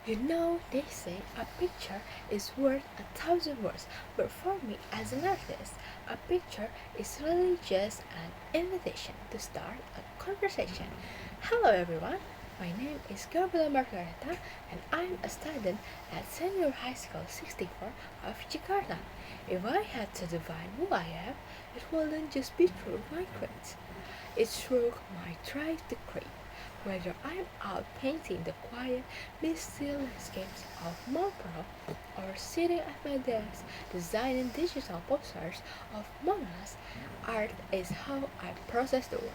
They say a picture is worth 1,000 words, but for me as an artist, a picture is really just an invitation to start a conversation. Hello everyone, my name is Gabriella Margareta and I'm a student at Senior High School 64 of Jakarta. If I had to define who I am, it wouldn't just be through my grades. It's through my drive to create. Whether I'm out painting the quiet, misty landscapes of Marlborough or sitting at my desk designing digital posters of Monas, art is how I process the world.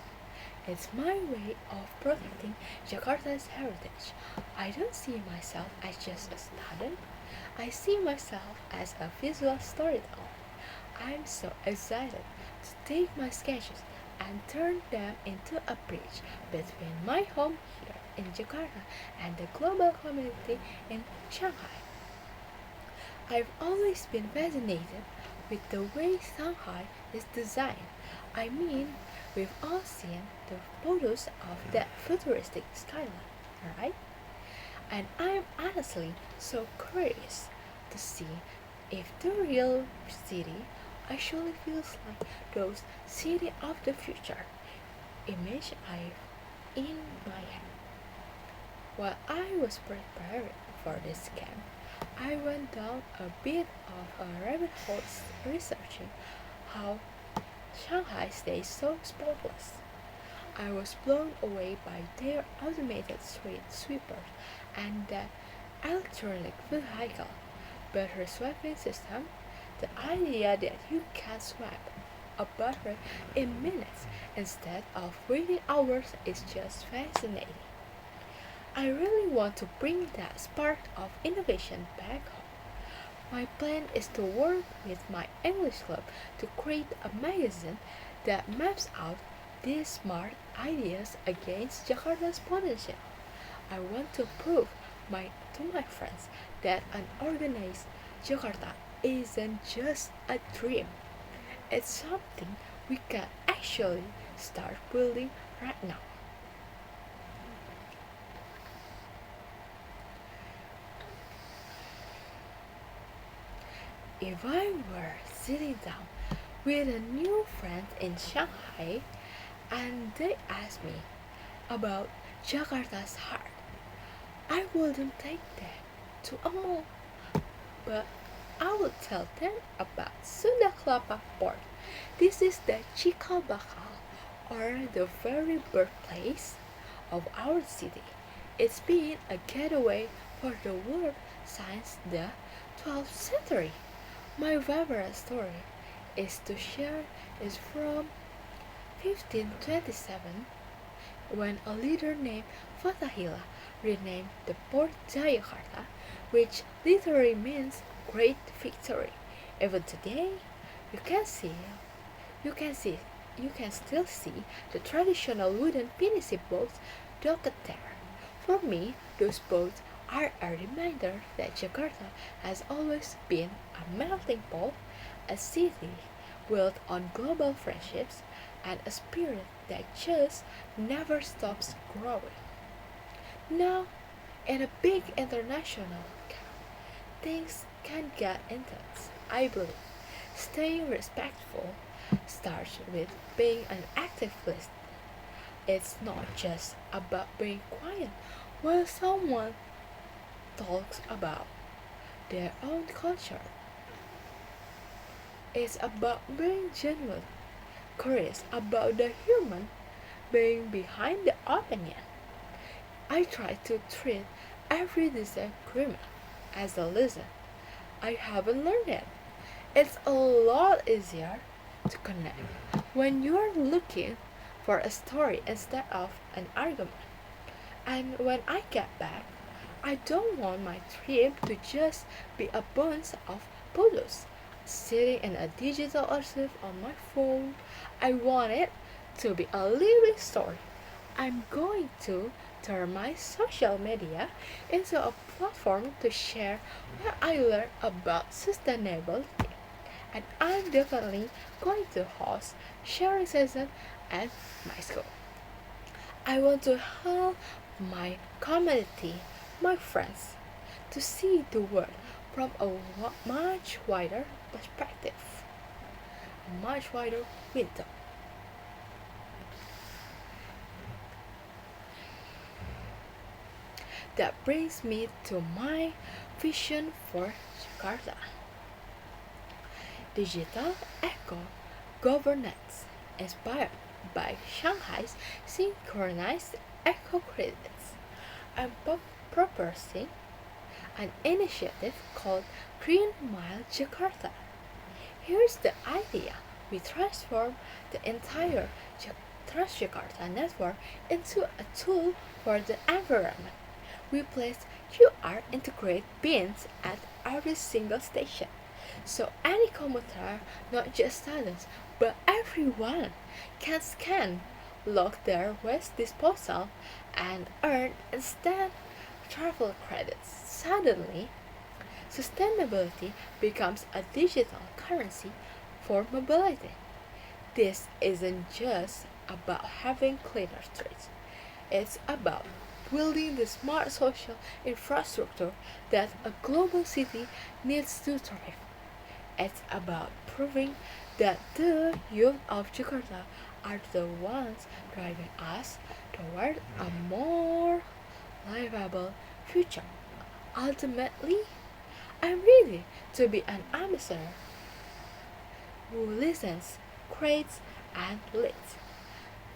It's my way of protecting Jakarta's heritage. I don't see myself as just a student. I see myself as a visual storyteller. I'm so excited to take my sketches and turn them into a bridge between my home here in Jakarta and the global community in Shanghai. I've always been fascinated with the way Shanghai is designed. I mean, we've all seen the photos of that futuristic skyline, right? And I'm honestly so curious to see if the real city actually feels like those city of the future image I in my head. While I was preparing for this camp, I went down a bit of a rabbit hole researching how Shanghai stays so spotless. I was blown away by their automated street sweepers and the electronic vehicle butter swapping system. The idea that you can swap a butter in minutes instead of waiting hours is just fascinating. I really want to bring that spark of innovation back home. My plan is to work with my English club to create a magazine that maps out these smart ideas against Jakarta's potential. I want to prove to my friends that an organized Jakarta isn't just a dream. It's something we can actually start building right now. If I were sitting down with a new friend in Shanghai and they asked me about Jakarta's heart, I wouldn't take them to a mall, but I would tell them about Sunda Kelapa Port. This is the Cikal Bakal, or the very birthplace of our city. It's been a getaway for the world since the 12th century. My favorite story is to share is from 1527 when a leader named Fatahillah renamed the port Jayakarta, which literally means great victory. Even today, you can see, you can see, you can still see the traditional wooden pinisi boats docked there. For me, those boats are a reminder that Jakarta has always been a melting pot, a city built on global friendships, and a spirit that just never stops growing. Now, in a big international camp, things can get intense. I believe staying respectful starts with being an active listener. It's not just about being quiet while someone talks about their own culture. It's about being genuine, curious about the human being behind the opinion. I try to treat every disagreement as a lesson. I haven't learned it. It's a lot easier to connect when you're looking for a story instead of an argument. And when I get back, I don't want my trip to just be a bunch of photos sitting in a digital archive on my phone. I want it to be a living story. I'm going to turn my social media into a platform to share what I learn about sustainability. And I'm definitely going to host sharing session at my school. I want to help my community, my friends, to see the world from a much wider perspective, a much wider window. That brings me to my vision for Jakarta. Digital eco governance inspired by Shanghai's synchronized eco credits. I'm proposing an initiative called Green Mile Jakarta. Here's the idea: we transform the entire Transjakarta network into a tool for the environment. We place QR integrated bins at every single station, so any commuter, not just students, but everyone, can scan, log their waste disposal, and earn instant travel credits. Suddenly, sustainability becomes a digital currency for mobility. This isn't just about having cleaner streets. It's about building the smart social infrastructure that a global city needs to thrive. It's about proving that the youth of Jakarta are the ones driving us toward a more livable future. Ultimately, I'm ready to be an ambassador who listens, creates, and leads.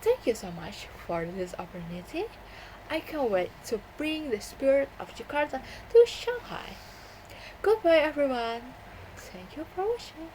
Thank you so much for this opportunity. I can't wait to bring the spirit of Jakarta to Shanghai. Goodbye, everyone. Thank you for watching.